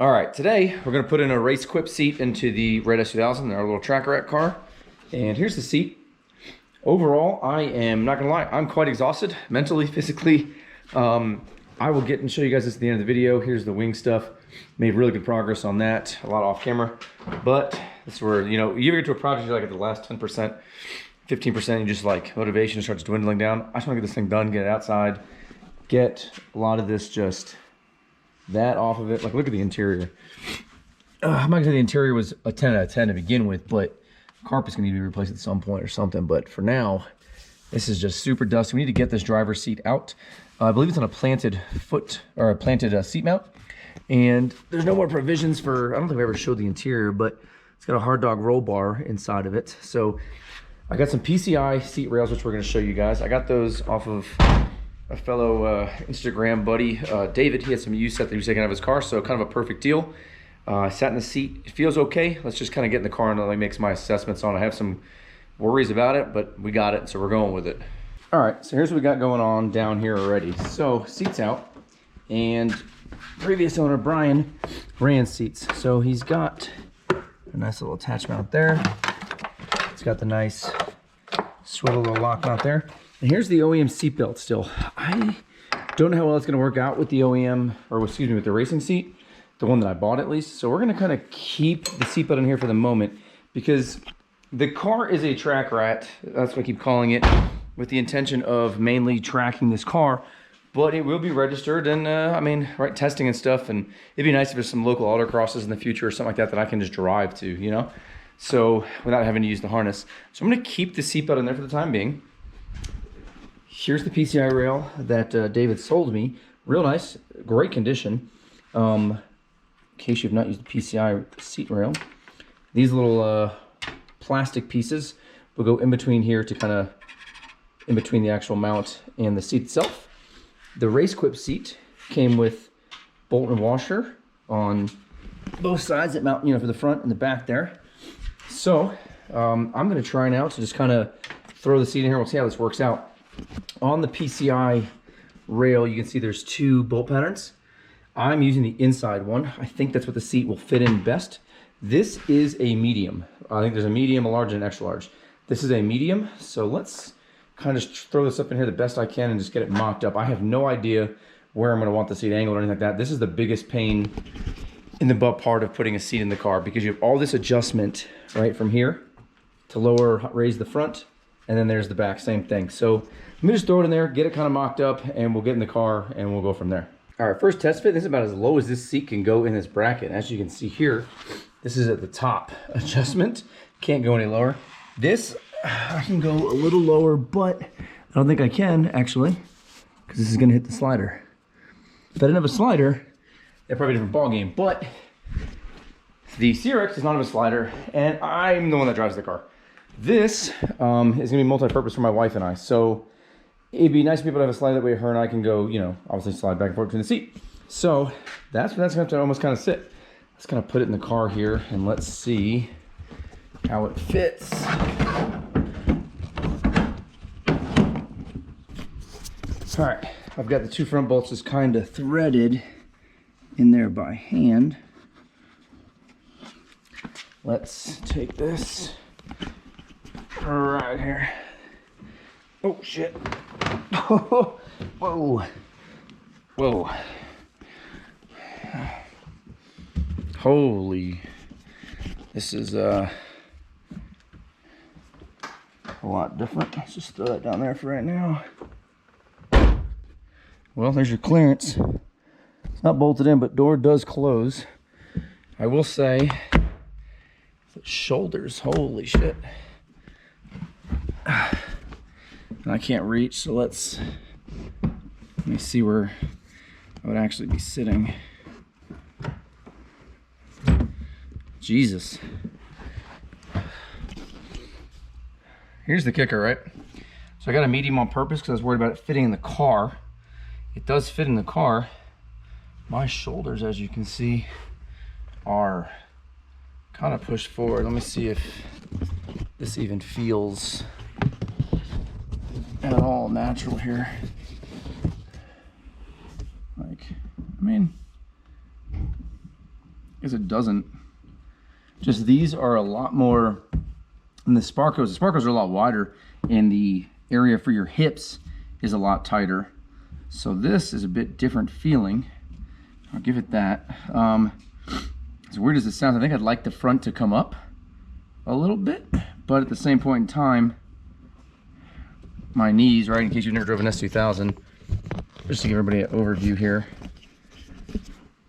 All right, today we're gonna put in a Racequip seat into the red S2000, our little track rack car. And here's the seat. Overall, I am not gonna lie, I'm quite exhausted, mentally, physically. I will get and show you guys this at the end of the video. Here's the wing stuff. Made really good progress on that, a lot off camera. But this is where, you know, you ever get to a project, you're like at the last 10%, 15%, you just like motivation starts dwindling down. I just wanna get this thing done, get it outside, get a lot of this just that off of it. Like, look at the interior. I'm not gonna say the interior was a 10 out of 10 to begin with, but carpet's gonna need to be replaced at some point or something. But for now, this is just super dusty. We need to get this driver's seat out. I believe it's on a planted foot or a planted seat mount. And there's no more provisions for, I don't think I ever showed the interior, but it's got a hard dog roll bar inside of it. So I got some PCI seat rails, which we're gonna show you guys. I got those off of a fellow Instagram buddy, David. He had some used set that he was taking out of his car, so kind of a perfect deal. I sat in the seat. It feels okay. Let's just kind of get in the car and let me make my assessments on it. I have some worries about it, but we got it, so we're going with it. All right, so here's what we got going on down here already. So seats out, and previous owner Brian ran seats. So he's got a nice little attach mount there. It's got the nice swivel little lock mount there. And here's the OEM seatbelt still. I don't know how well it's gonna work out with the OEM, or excuse me, with the racing seat, the one that I bought at least. So we're gonna kind of keep the seatbelt in here for the moment because the car is a track rat. That's what I keep calling it, with the intention of mainly tracking this car, but it will be registered and I mean, right, testing and stuff. And it'd be nice if there's some local autocrosses in the future or something like that that I can just drive to, you know? So without having to use the harness. So I'm gonna keep the seatbelt in there for the time being. Here's the PCI rail that David sold me. Real nice, great condition. In case you've not used the PCI seat rail. These little plastic pieces will go in between here to kind of, in between the actual mount and the seat itself. The Racequip seat came with bolt and washer on both sides that mount, you know, for the front and the back there. So I'm gonna try now to just kind of throw the seat in here. We'll see how this works out. On the PCI rail, you can see there's two bolt patterns. I'm using the inside one. I think that's what the seat will fit in best. This is a medium. I think there's a medium, a large, and an extra large. This is a medium, so let's kind of throw this up in here the best I can and just get it mocked up. I have no idea where I'm gonna want the seat angled or anything like that. This is the biggest pain in the butt part of putting a seat in the car because you have all this adjustment, right, from here to lower, raise the front, and then there's the back, same thing. So let me just throw it in there, get it kind of mocked up, and we'll get in the car and we'll go from there. All right, first test fit. This is about as low as this seat can go in this bracket. As you can see here, this is at the top adjustment. Can't go any lower. This, I can go a little lower, but I don't think I can actually, because this is gonna hit the slider. If I didn't have a slider, it'd probably be a different ball game, but the CRX does not have a slider, and I'm the one that drives the car. This is gonna be multi-purpose for my wife and I. So it'd be nice to be able to have a slide that way her and I can go, you know, obviously slide back and forth between the seat. So that's gonna have to almost kind of sit. Let's kind of put it in the car here and let's see how it fits. All right, I've got the two front bolts just kind of threaded in there by hand. Let's take this right here. Oh shit. Whoa. Whoa. Holy. This is a lot different. Let's just throw that down there for right now. Well, there's your clearance. It's not bolted in, but door does close. I will say, the shoulders, holy shit. I can't reach, so let me see where I would actually be sitting. Jesus. Here's the kicker, right? So I got a medium on purpose because I was worried about it fitting in the car. It does fit in the car. My shoulders, as you can see, are kind of pushed forward. Let me see if this even feels at all natural here. Like, I mean, guess it doesn't. Just these are a lot more than the Sparkos. The Sparkos are a lot wider, and the area for your hips is a lot tighter. So this is a bit different feeling. I'll give it that. As weird as it sounds, I think I'd like the front to come up a little bit, but at the same point in time, my knees, right, in case you've never driven an S2000, just to give everybody an overview here,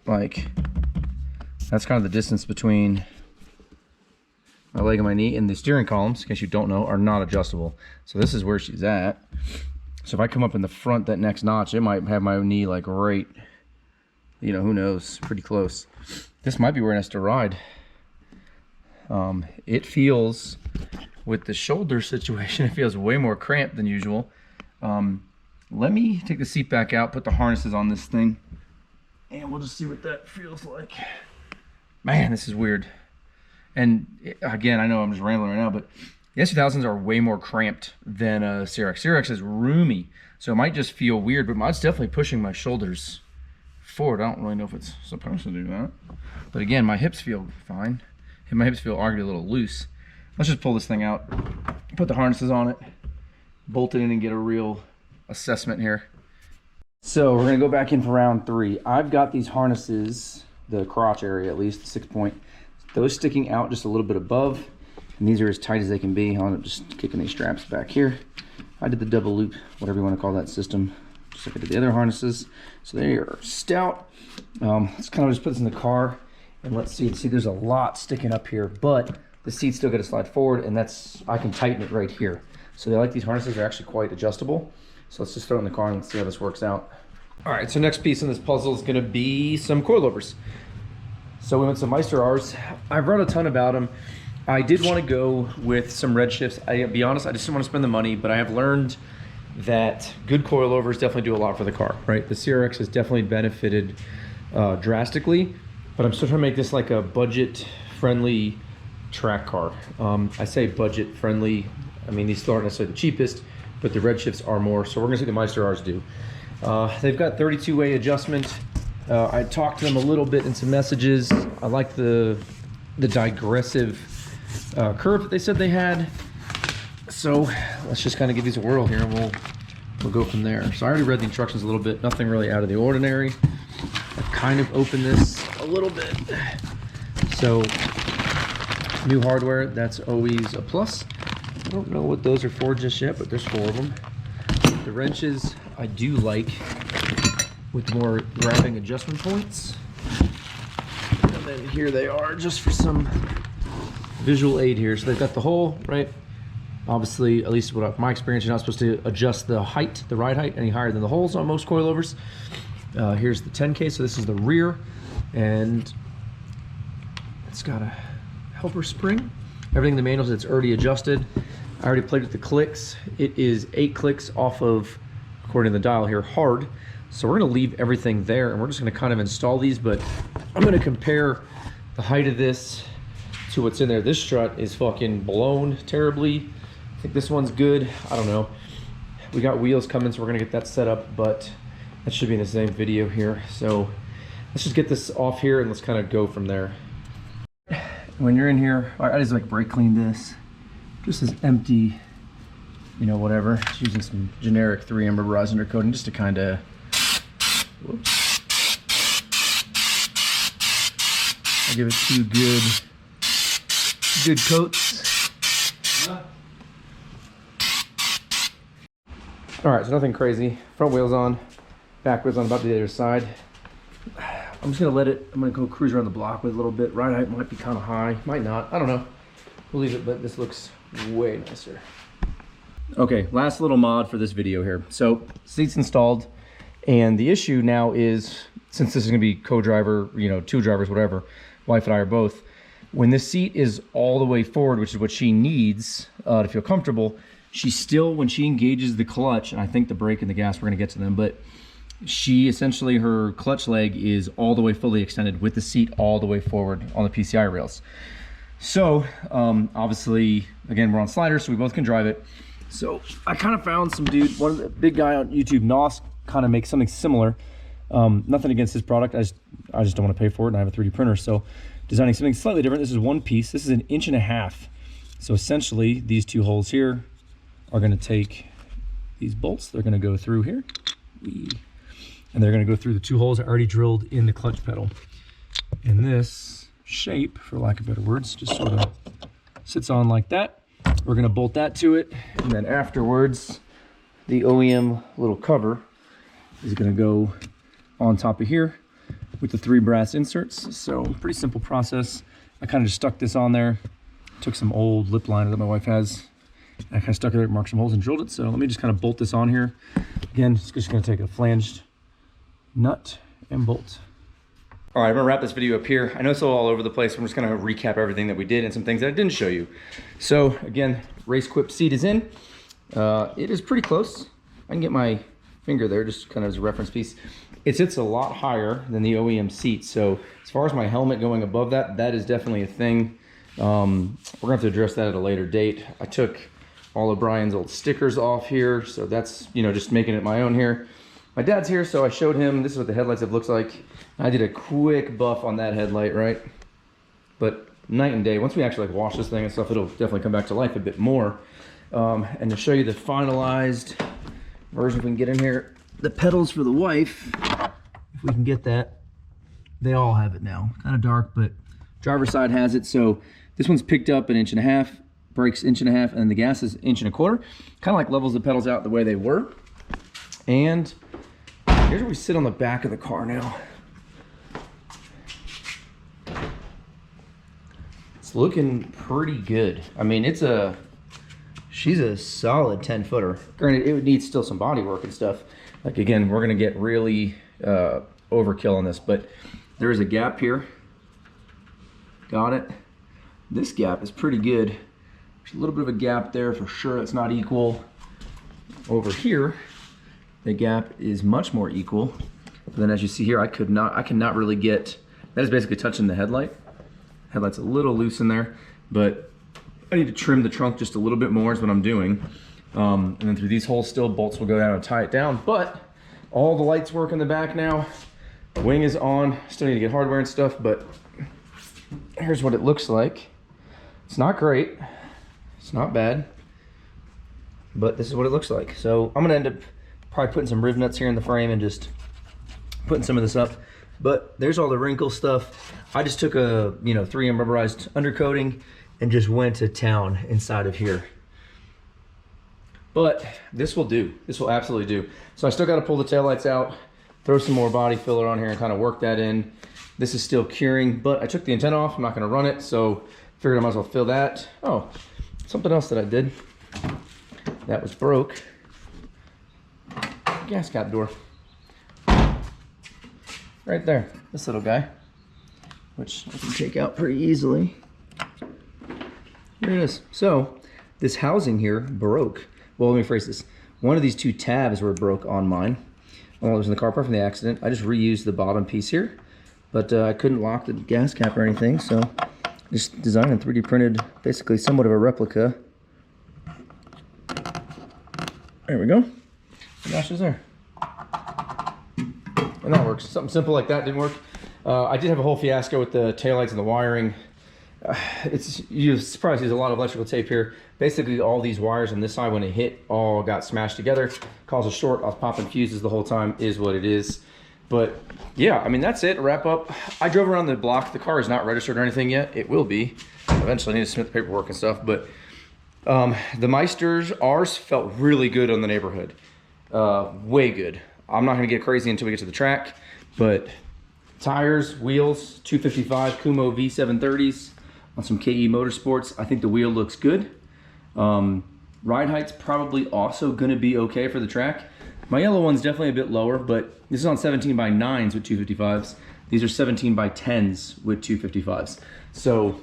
like, that's kind of the distance between my leg and my knee, and the steering columns, in case you don't know, are not adjustable. So this is where she's at. So if I come up in the front, that next notch, it might have my knee like right, you know, who knows, pretty close. This might be where it has to ride. It feels, with the shoulder situation, it feels way more cramped than usual. Let me take the seat back out, put the harnesses on this thing, and we'll just see what that feels like. Man, this is weird. And again, I know I'm just rambling right now, but the S2000s are way more cramped than a CRX. CRX is roomy, so it might just feel weird, but it's definitely pushing my shoulders forward. I don't really know if it's supposed to do that. But again, my hips feel fine. And my hips feel arguably a little loose. Let's just pull this thing out, put the harnesses on it, bolt it in, and get a real assessment here. So we're gonna go back in for round 3. I've got these harnesses, the crotch area at least, the 6-point, those sticking out just a little bit above, and these are as tight as they can be. I'll end up just kicking these straps back here. I did the double loop, whatever you want to call that system, just like I did the other harnesses. So they are stout. Let's kind of just put this in the car, and let's see. See, there's a lot sticking up here, but the seat's still got to slide forward, and I can tighten it right here. So I like these harnesses, are actually quite adjustable. So let's just throw it in the car and let's see how this works out. All right, so next piece in this puzzle is gonna be some coilovers. So we went to Meister R's. I've read a ton about them. I did want to go with some red shifts. I'll be honest, I just didn't want to spend the money, but I have learned that good coilovers definitely do a lot for the car, right? The CRX has definitely benefited drastically, but I'm still trying to make this like a budget-friendly track car. I say budget-friendly, I mean, these still aren't necessarily the cheapest, but the red shifts are more, so we're gonna see what the Meister R's do. They've got 32-way adjustment. I talked to them a little bit in some messages. I like the digressive curve that they said they had. So let's just kind of give these a whirl here, and we'll go from there. So I already read the instructions a little bit, nothing really out of the ordinary. I've kind of opened this a little bit. So new hardware, that's always a plus. I don't know what those are for just yet, but there's 4 of them. The wrenches I do like, with more grabbing adjustment points. And then here they are, just for some visual aid here. So they've got the hole, right? Obviously, at least what my experience, you're not supposed to adjust the height, the ride height, any higher than the holes on most coilovers. Here's the 10K, so this is the rear, and it's got a helper spring. Everything in the manual is already adjusted. I already played with the clicks. It is 8 clicks off of, according to the dial here, hard. So we're gonna leave everything there, and we're just gonna kind of install these, but I'm gonna compare the height of this to what's in there. This strut is fucking blown terribly. I think this one's good. I don't know. We got wheels coming, so we're gonna get that set up, but that should be in the same video here. So let's just get this off here and let's kind of go from there. When you're in here, I just like brake clean this. Just as empty, you know, whatever. Just using some generic 3M rubberized undercoating just to kind of, whoops. I'll give it 2 good coats. All right, so nothing crazy. Front wheels on, back wheels on, about the other side. I'm just gonna let it, I'm gonna go cruise around the block with a little bit. Ride height might be kind of high, might not, I don't know. We'll leave it, but this looks way nicer. Okay, last little mod for this video here. So, seat's installed, and the issue now is, since this is gonna be co-driver, you know, 2 drivers, whatever, wife and I are both, when this seat is all the way forward, which is what she needs to feel comfortable, she still, when she engages the clutch, and I think the brake and the gas, we're gonna get to them, but she essentially, her clutch leg is all the way fully extended with the seat all the way forward on the PCI rails. So obviously, again, we're on sliders, so we both can drive it. So I kind of found some dude, one of the big guy on YouTube, Nos, kind of makes something similar. Nothing against this product. I just don't want to pay for it, and I have a 3D printer. So designing something slightly different. This is one piece. This is 1.5 inches. So essentially, these two holes here are going to take these bolts. They're going to go through here. And they're going to go through the two holes I already drilled in the clutch pedal. And this shape, for lack of better words, just sort of sits on like that. We're going to bolt that to it. And then afterwards, the OEM little cover is going to go on top of here with the 3 brass inserts. So pretty simple process. I kind of just stuck this on there, took some old lip liner that my wife has, and I kind of stuck it there, marked some holes and drilled it. So let me just kind of bolt this on here. Again, just going to take a flanged nut and bolt. All right, I'm gonna wrap this video up here. I know it's all over the place. I'm just gonna recap everything that we did and some things that I didn't show you. So again, Racequip seat is in. It is pretty close. I can get my finger there just kind of as a reference piece. It sits a lot higher than the OEM seat. So as far as my helmet going above that, that is definitely a thing. We're gonna have to address that at a later date. I took all of Brian's old stickers off here. So that's, you know, just making it my own here. My dad's here, so I showed him, this is what the headlights have looked like. I did a quick buff on that headlight, right? But night and day, once we actually like wash this thing and stuff, it'll definitely come back to life a bit more. And to show you the finalized version, if we can get in here, the pedals for the wife, if we can get that, they all have it now. Kind of dark, but driver's side has it. So this one's picked up 1.5 inches, brakes 1.5 inches, and the gas is 1.25 inches. Kind of like levels the pedals out the way they were. And here's where we sit on the back of the car now. It's looking pretty good. I mean, she's a solid 10-footer. Granted, it would need still some body work and stuff. Like again, we're gonna get really overkill on this, but there is a gap here. Got it. This gap is pretty good. There's a little bit of a gap there for sure. It's not equal. Over here, the gap is much more equal. But then as you see here, I cannot really get, that is basically touching the headlight. Headlight's a little loose in there, but I need to trim the trunk just a little bit more is what I'm doing. And then through these holes still, bolts will go down and tie it down. But all the lights work in the back now. The wing is on. Still need to get hardware and stuff, but here's what it looks like. It's not great. It's not bad, but this is what it looks like. So I'm gonna end up probably putting some riv nuts here in the frame and just putting some of this up. But there's all the wrinkle stuff. I just took a 3M rubberized undercoating and just went to town inside of here. But this will do. This will absolutely do. So I still got to pull the taillights out, throw some more body filler on here and kind of work that in. This is still curing, but I took the antenna off. I'm not going to run it, so figured I might as well fill that. Oh, something else that I did that was broke. Gas cap door. Right there, this little guy, which I can take out pretty easily. Here it is. So this housing here broke. Well, let me phrase this. One of these two tabs were broke on mine while I was in the car apart from the accident. I just reused the bottom piece here, but I couldn't lock the gas cap or anything, so just designed and 3D printed basically somewhat of a replica. There we go. The dash is there. And that works. Something simple like that didn't work. I did have a whole fiasco with the taillights and the wiring. You're surprised there's a lot of electrical tape here. Basically all these wires on this side when it hit all got smashed together. Caused a short. I was popping fuses the whole time, is what it is. But yeah, I mean, that's it. Wrap up. I drove around the block. The car is not registered or anything yet. It will be. Eventually I need to submit the paperwork and stuff. But the Meisters, ours felt really good on the neighborhood. Way good. I'm not going to get crazy until we get to the track, but tires, wheels, 255 Kumo V730s on some KE Motorsports. I think the wheel looks good. Ride height's probably also going to be okay for the track. My yellow one's definitely a bit lower, but this is on 17x9s with 255s. These are 17x10s with 255s. So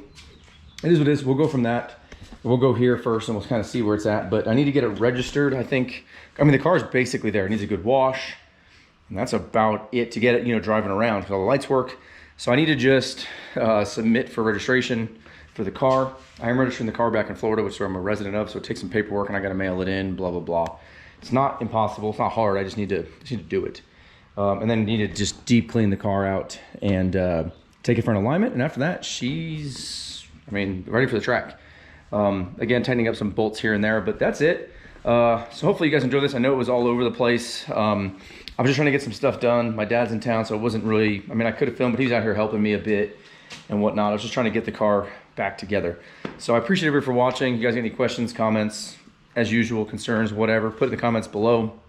it is what it is. We'll go from that. We'll go here first and we'll kind of see where it's at, but I need to get it registered. I mean, the car is basically there. It needs a good wash, and that's about it to get it, driving around, because all the lights work. So I need to just submit for registration for the car. I am registering the car back in Florida, which is where I'm a resident of, so it takes some paperwork and I got to mail it in, blah, blah, blah. It's not impossible. It's not hard. I just need to do it. And then need to just deep clean the car out and take it for an alignment. And after that, she's, I mean, ready for the track. Again, tightening up some bolts here and there, but that's it. So hopefully you guys enjoy this. I know it was all over the place. I was just trying to get some stuff done. My dad's in town, so it wasn't really, I mean, I could have filmed, but he's out here helping me a bit and whatnot. I was just trying to get the car back together. So I appreciate everybody for watching. You guys got any questions, comments, as usual, concerns, whatever, put it in the comments below.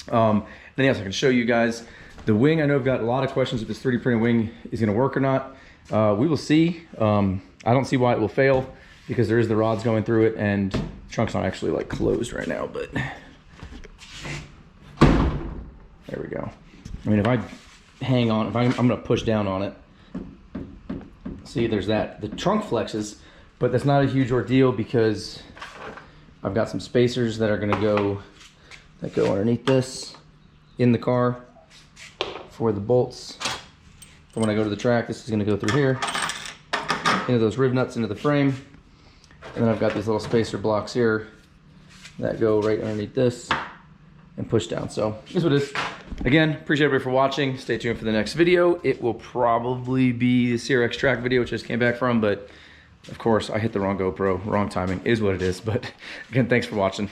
Anything else I can show you guys? The wing, I know I've got a lot of questions if this 3D printed wing is gonna work or not. We will see. I don't see why it will fail because there is the rods going through it and the trunk's not actually like closed right now, but there we go. I mean, if I hang on, if I'm gonna push down on it, see, there's that. The trunk flexes, but that's not a huge ordeal because I've got some spacers that are gonna go, that go underneath this in the car for the bolts. For when I go to the track, this is gonna go through here, into those riv nuts into the frame. And then I've got these little spacer blocks here that go right underneath this and push down. So here's what it is. Again, appreciate everybody for watching. Stay tuned for the next video. It will probably be the CRX track video, which I just came back from, but of course I hit the wrong GoPro, wrong timing, is what it is. But again, thanks for watching.